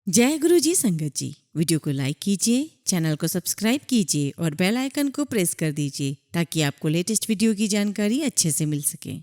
जय गुरु जी संगत जी। वीडियो को लाइक कीजिए, चैनल को सब्सक्राइब कीजिए और बेल आइकन को प्रेस कर दीजिए ताकि आपको लेटेस्ट वीडियो की जानकारी अच्छे से मिल सके।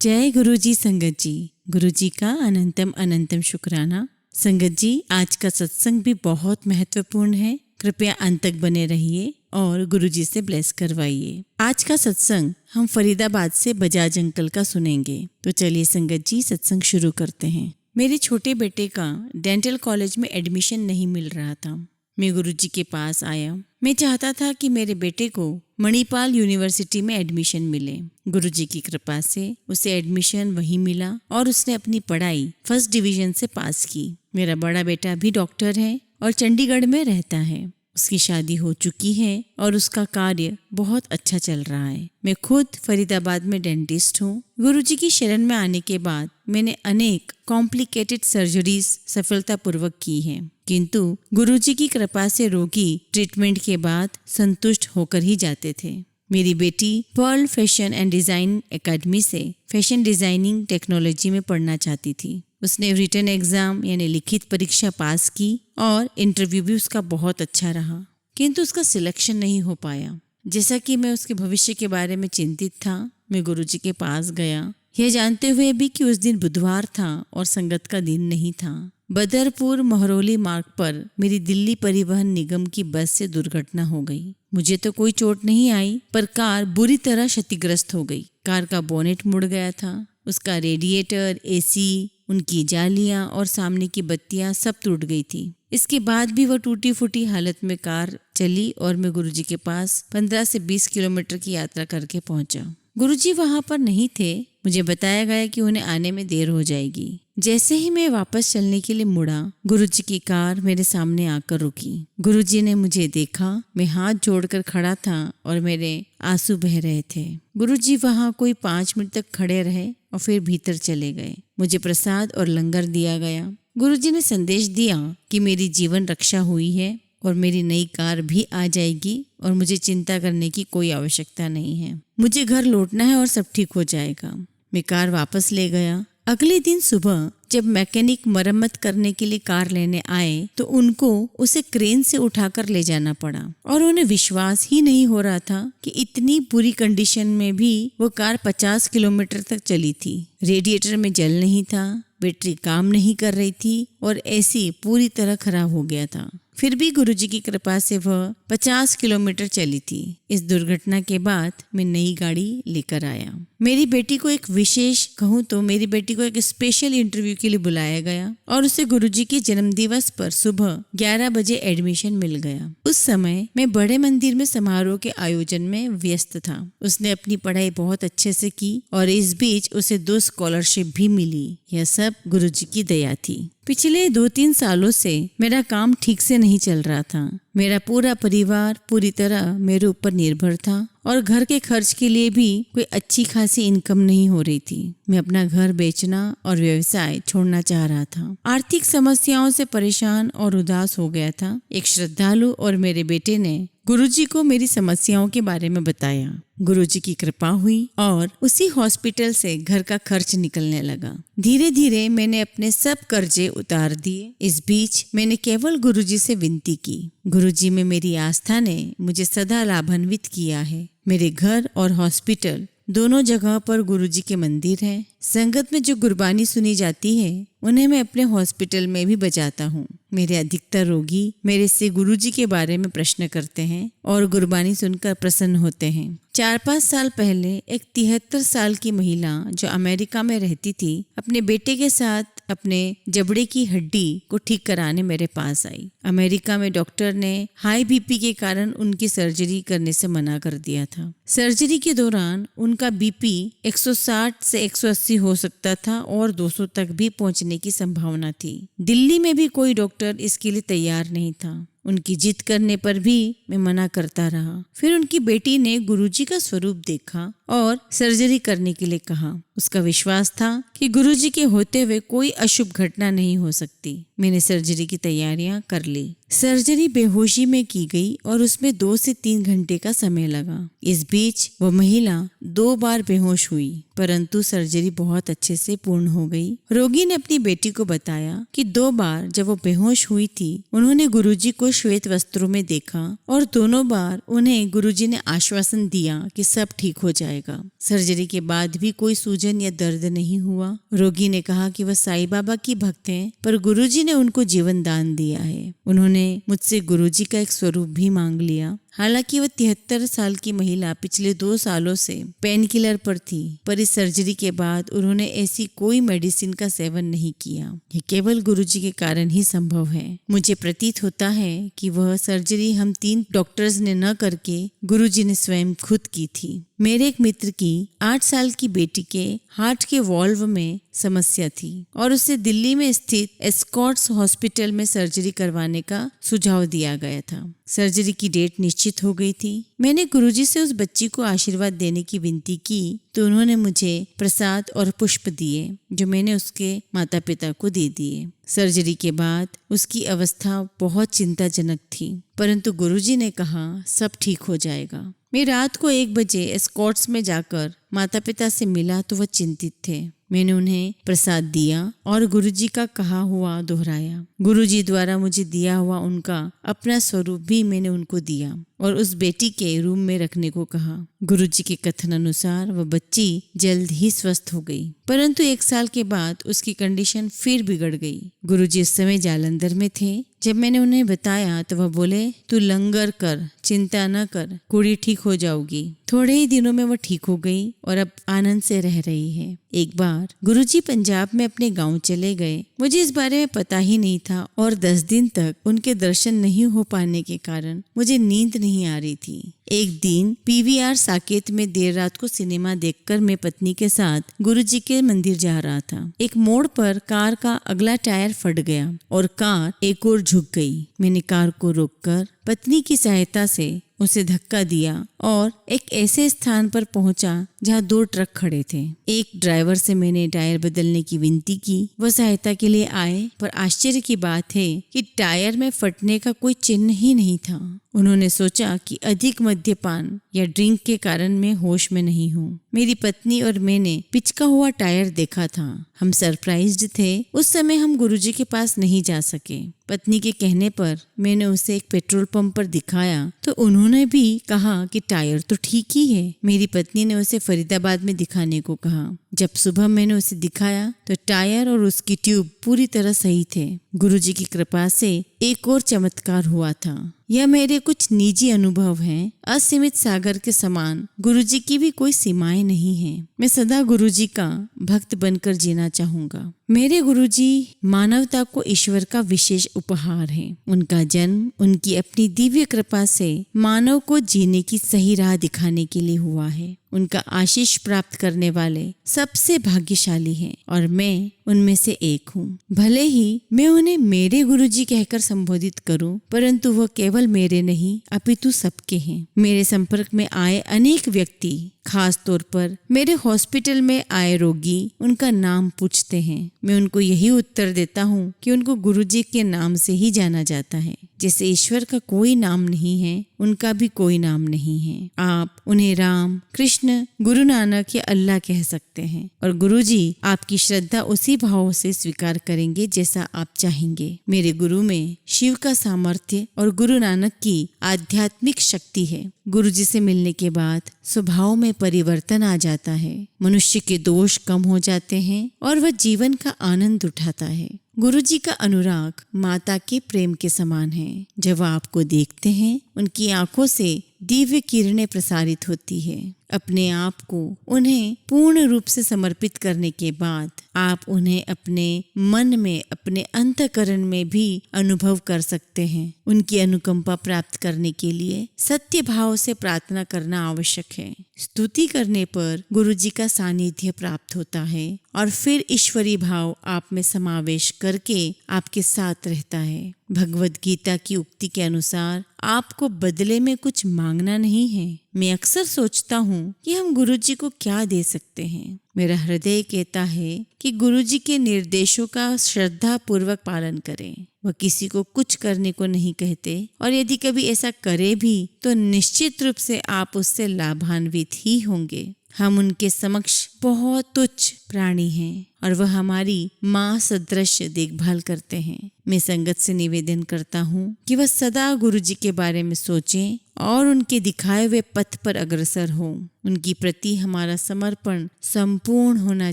जय गुरु जी संगत जी। गुरु जी का अनंतम अनंतम शुक्राना। संगत जी, आज का सत्संग भी बहुत महत्वपूर्ण है। कृपया अंत तक बने रहिए और गुरु जी से ब्लेस करवाइए। आज का सत्संग हम फरीदाबाद से बजाज अंकल का सुनेंगे। तो चलिए संगत जी, सत्संग शुरू करते हैं। मेरे छोटे बेटे का डेंटल कॉलेज में एडमिशन नहीं मिल रहा था। मैं गुरुजी के पास आया। मैं चाहता था कि मेरे बेटे को मणिपाल यूनिवर्सिटी में एडमिशन मिले। गुरुजी की कृपा से उसे एडमिशन वहीं मिला और उसने अपनी पढ़ाई फर्स्ट डिवीजन से पास की। मेरा बड़ा बेटा भी डॉक्टर है और चंडीगढ़ में रहता है। उसकी शादी हो चुकी है और उसका कार्य बहुत अच्छा चल रहा है। मैं खुद फरीदाबाद में डेंटिस्ट हूँ। गुरुजी की शरण में आने के बाद मैंने अनेक कॉम्प्लिकेटेड सर्जरीज सफलतापूर्वक की हैं, किंतु गुरुजी की कृपा से रोगी ट्रीटमेंट के बाद संतुष्ट होकर ही जाते थे। मेरी बेटी Pearl fashion and design academy से फैशन डिज़ाइनिंग टेक्नोलॉजी में पढ़ना चाहती थी। उसने रिटन एग्जाम यानी लिखित परीक्षा पास की और इंटरव्यू भी उसका बहुत अच्छा रहा, किंतु उसका सिलेक्शन नहीं हो पाया। जैसा कि मैं उसके भविष्य के बारे में चिंतित था, मैं गुरुजी के पास गया, यह जानते हुए भी कि उस दिन बुधवार था और संगत का दिन नहीं था। बदरपुर महरौली मार्ग पर मेरी दिल्ली परिवहन निगम की बस से दुर्घटना हो गई। मुझे तो कोई चोट नहीं आई, पर कार बुरी तरह क्षतिग्रस्त हो गई। कार का बोनेट मुड़ गया था, उसका रेडिएटर, एसी, उनकी जालियां और सामने की बत्तियां सब टूट गई थी। इसके बाद भी वह टूटी फूटी हालत में कार चली और मैं गुरुजी के पास 15 से 20 किलोमीटर की यात्रा करके पहुंचा। गुरुजी वहां पर नहीं थे। मुझे बताया गया कि उन्हें आने में देर हो जाएगी। जैसे ही मैं वापस चलने के लिए मुड़ा, गुरुजी की कार मेरे सामने आकर रुकी। गुरुजी ने मुझे देखा। मैं हाथ जोड़कर खड़ा था और मेरे आंसू बह रहे थे। गुरुजी वहां कोई 5 मिनट तक खड़े रहे और फिर भीतर चले गए। मुझे प्रसाद और लंगर दिया गया। गुरुजी ने संदेश दिया कि मेरी जीवन रक्षा हुई है और मेरी नई कार भी आ जाएगी और मुझे चिंता करने की कोई आवश्यकता नहीं है। मुझे घर लौटना है और सब ठीक हो जाएगा। मैं कार वापस ले गया। अगले दिन सुबह जब मैकेनिक मरम्मत करने के लिए कार लेने आए तो उनको उसे क्रेन से उठाकर ले जाना पड़ा और उन्हें विश्वास ही नहीं हो रहा था कि इतनी बुरी कंडीशन में भी वो कार 50 किलोमीटर तक चली थी। रेडिएटर में जल नहीं था, बैटरी काम नहीं कर रही थी और एसी पूरी तरह खराब हो गया था। फिर भी गुरुजी की कृपा से वह 50 किलोमीटर चली थी। इस दुर्घटना के बाद मैं नई गाड़ी लेकर आया। मेरी बेटी को एक विशेष कहूँ तो मेरी बेटी को एक स्पेशल इंटरव्यू के लिए बुलाया गया और उसे गुरुजी के जन्मदिवस पर सुबह 11 बजे एडमिशन मिल गया। उस समय मैं बड़े मंदिर में समारोह के आयोजन में व्यस्त था। उसने अपनी पढ़ाई बहुत अच्छे से की और इस बीच उसे 2 स्कॉलरशिप भी मिली। यह सब गुरुजी की दया थी। पिछले 2-3 सालों से मेरा काम ठीक से नहीं चल रहा था। मेरा पूरा परिवार पूरी तरह मेरे ऊपर निर्भर था और घर के खर्च के लिए भी कोई अच्छी खासी इनकम नहीं हो रही थी। मैं अपना घर बेचना और व्यवसाय छोड़ना चाह रहा था। आर्थिक समस्याओं से परेशान और उदास हो गया था। एक श्रद्धालु और मेरे बेटे ने गुरुजी को मेरी समस्याओं के बारे में बताया। गुरुजी की कृपा हुई और उसी हॉस्पिटल से घर का खर्च निकलने लगा। धीरे धीरे मैंने अपने सब कर्जे उतार दिए। इस बीच मैंने केवल गुरुजी से विनती की। गुरुजी में मेरी आस्था ने मुझे सदा लाभान्वित किया है। मेरे घर और हॉस्पिटल दोनों जगह पर गुरुजी के मंदिर हैं। संगत में जो गुरबानी सुनी जाती है उन्हें मैं अपने हॉस्पिटल में भी बजाता हूँ। मेरे अधिकतर रोगी मेरे से गुरुजी के बारे में प्रश्न करते हैं और गुरबानी सुनकर प्रसन्न होते हैं। 4-5 साल पहले एक 73 साल की महिला जो अमेरिका में रहती थी अपने बेटे के साथ अपने जबड़े की हड्डी को ठीक कराने मेरे पास आई। अमेरिका में डॉक्टर ने हाई बीपी के कारण उनकी सर्जरी करने से मना कर दिया था। सर्जरी के दौरान उनका बीपी 160 से 180 हो सकता था और 200 तक भी पहुंचने की संभावना थी। दिल्ली में भी कोई डॉक्टर इसके लिए तैयार नहीं था। उनकी जिद करने पर भी मैं मना करता रहा। फिर उनकी बेटी ने गुरुजी का स्वरूप देखा और सर्जरी करने के लिए कहा। उसका विश्वास था कि गुरुजी के होते हुए कोई अशुभ घटना नहीं हो सकती। मैंने सर्जरी की तैयारियां कर ली। सर्जरी बेहोशी में की गई और उसमें 2 से 3 घंटे का समय लगा। इस बीच वह महिला 2 बार बेहोश हुई, परंतु सर्जरी बहुत अच्छे से पूर्ण हो गई। रोगी ने अपनी बेटी को बताया कि 2 बार जब वो बेहोश हुई थी, उन्होंने गुरुजी को श्वेत वस्त्रों में देखा और दोनों बार उन्हें गुरुजी ने आश्वासन दिया कि सब ठीक हो जाएगा। सर्जरी के बाद भी कोई सूजन या दर्द नहीं हुआ। रोगी ने कहा कि वह साईं बाबा की भक्त हैं, पर गुरुजी ने उनको जीवन दान दिया है। उन्होंने मुझसे गुरुजी का एक स्वरूप भी मांग लिया। हालांकि वह 73 साल की महिला पिछले 2 सालों से पेन किलर पर थी, पर इस सर्जरी के बाद उन्होंने ऐसी कोई मेडिसिन का सेवन नहीं किया। ये केवल गुरुजी के कारण ही संभव है। मुझे प्रतीत होता है कि वह सर्जरी हम 3 डॉक्टर्स ने न करके गुरुजी ने स्वयं खुद की थी। मेरे एक मित्र की 8 साल की बेटी के हार्ट के वॉल्व में समस्या थी और उसे दिल्ली में स्थित एस्कॉर्ट्स हॉस्पिटल में सर्जरी करवाने का सुझाव दिया गया था। सर्जरी की डेट निश्चित हो गई थी। मैंने गुरुजी से उस बच्ची को आशीर्वाद देने की विनती की तो उन्होंने मुझे प्रसाद और पुष्प दिए, जो मैंने उसके माता पिता को दे दिए। सर्जरी के बाद उसकी अवस्था बहुत चिंताजनक थी, परंतु गुरुजी ने कहा सब ठीक हो जाएगा। मैं रात को 1 बजे एस्कॉर्ट्स में जाकर माता पिता से मिला तो वह चिंतित थे। मैंने उन्हें प्रसाद दिया और गुरुजी का कहा हुआ दोहराया। गुरुजी द्वारा मुझे दिया हुआ उनका अपना स्वरूप भी मैंने उनको दिया और उस बेटी के रूम में रखने को कहा। गुरुजी के कथन अनुसार वह बच्ची जल्द ही स्वस्थ हो गई, परंतु 1 साल के बाद उसकी कंडीशन फिर बिगड़ गई। गुरुजी उस समय जालंधर में थे। जब मैंने उन्हें बताया तो वह बोले, तू लंगर कर, चिंता न कर, कुड़ी ठीक हो जाओगी। थोड़े ही दिनों में वह ठीक हो गई और अब आनंद से रह रही है। एक बार गुरुजी पंजाब में अपने गांव चले गए। मुझे इस बारे में पता ही नहीं था और 10 दिन तक उनके दर्शन नहीं हो पाने के कारण मुझे नींद नहीं आ रही थी। एक दिन PVR साकेत में देर रात को सिनेमा देखकर मैं पत्नी के साथ गुरुजी के मंदिर जा रहा था। एक मोड़ पर कार का अगला टायर फट गया और कार एक ओर झुक गई। मैंने कार को रोककर पत्नी की सहायता से उसे धक्का दिया और एक ऐसे स्थान पर पहुंचा जहां 2 ट्रक खड़े थे। एक ड्राइवर से मैंने टायर बदलने की विनती की। वह सहायता के लिए आए, पर आश्चर्य की बात है कि टायर में फटने का कोई चिन्ह ही नहीं था। उन्होंने सोचा कि अधिक मद्यपान या ड्रिंक के कारण मैं होश में नहीं हूँ। मेरी पत्नी और मैंने पिचका हुआ टायर देखा था। हम सरप्राइज्ड थे। उस समय हम गुरुजी के पास नहीं जा सके। पत्नी के कहने पर मैंने उसे एक पेट्रोल पंप पर दिखाया तो उन्होंने भी कहा कि टायर तो ठीक ही है। मेरी पत्नी ने उसे फरीदाबाद में दिखाने को कहा। जब सुबह मैंने उसे दिखाया तो टायर और उसकी ट्यूब पूरी तरह सही थे। गुरुजी की कृपा से एक और चमत्कार हुआ था। यह मेरे कुछ निजी अनुभव हैं। असीमित सागर के समान गुरुजी की भी कोई सीमाएं नहीं हैं। मैं सदा गुरुजी का भक्त बनकर जीना चाहूंगा। मेरे गुरुजी मानवता को ईश्वर का विशेष उपहार है। उनका जन्म उनकी अपनी दिव्य कृपा से मानव को जीने की सही राह दिखाने के लिए हुआ है। उनका आशीष प्राप्त करने वाले सबसे भाग्यशाली हैं और मैं उनमें से एक हूँ। भले ही मैं उन्हें मेरे गुरुजी कहकर संबोधित करूं, परंतु वह केवल मेरे नहीं अपितु सबके हैं। मेरे संपर्क में आए अनेक व्यक्ति, खास तौर पर मेरे हॉस्पिटल में आए रोगी उनका नाम पूछते हैं। मैं उनको यही उत्तर देता हूँ कि उनको गुरुजी के नाम से ही जाना जाता है। जैसे ईश्वर का कोई नाम नहीं है, उनका भी कोई नाम नहीं है। आप उन्हें राम, कृष्ण, गुरु नानक या अल्लाह कह सकते हैं और गुरुजी आपकी श्रद्धा उसी भाव से स्वीकार करेंगे जैसा आप चाहेंगे। मेरे गुरु में शिव का सामर्थ्य और गुरु नानक की आध्यात्मिक शक्ति है। गुरुजी से मिलने के बाद स्वभाव में परिवर्तन आ जाता है। मनुष्य के दोष कम हो जाते हैं और वह जीवन का आनंद उठाता है। गुरुजी का अनुराग माता के प्रेम के समान है। जब वह आपको देखते हैं, उनकी आंखों से दिव्य किरणें प्रसारित होती है। अपने आप को उन्हें पूर्ण रूप से समर्पित करने के बाद आप उन्हें अपने मन में, अपने अंतःकरण में भी अनुभव कर सकते हैं। उनकी अनुकंपा प्राप्त करने के लिए सत्य भाव से प्रार्थना करना आवश्यक है। स्तुति करने पर गुरुजी का सानिध्य प्राप्त होता है और फिर ईश्वरी भाव आप में समावेश करके आपके साथ रहता है। भगवद गीता की उक्ति के अनुसार आपको बदले में कुछ मांगना नहीं है। मैं अक्सर सोचता हूँ कि हम गुरुजी को क्या दे सकते हैं। मेरा हृदय कहता है कि गुरुजी के निर्देशों का श्रद्धा पूर्वक पालन करें। वह किसी को कुछ करने को नहीं कहते और यदि कभी ऐसा करे भी तो निश्चित रूप से आप उससे लाभान्वित ही होंगे। हम उनके समक्ष बहुत तुच्छ प्राणी हैं और वह हमारी माँ सदृश देखभाल करते हैं। मैं संगत से निवेदन करता हूँ कि वह सदा गुरुजी के बारे में सोचें और उनके दिखाए हुए पथ पर अग्रसर हों। उनकी प्रति हमारा समर्पण संपूर्ण होना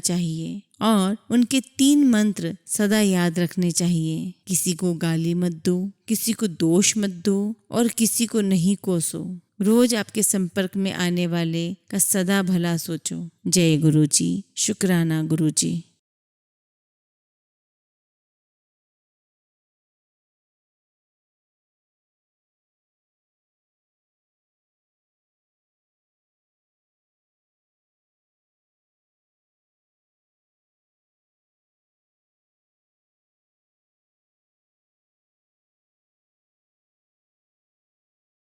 चाहिए और उनके 3 मंत्र सदा याद रखने चाहिए। किसी को गाली मत दो, किसी को दोष मत दो और किसी को नहीं कोसो। रोज आपके संपर्क में आने वाले का सदा भला सोचो। जय गुरुजी। शुक्राना गुरुजी।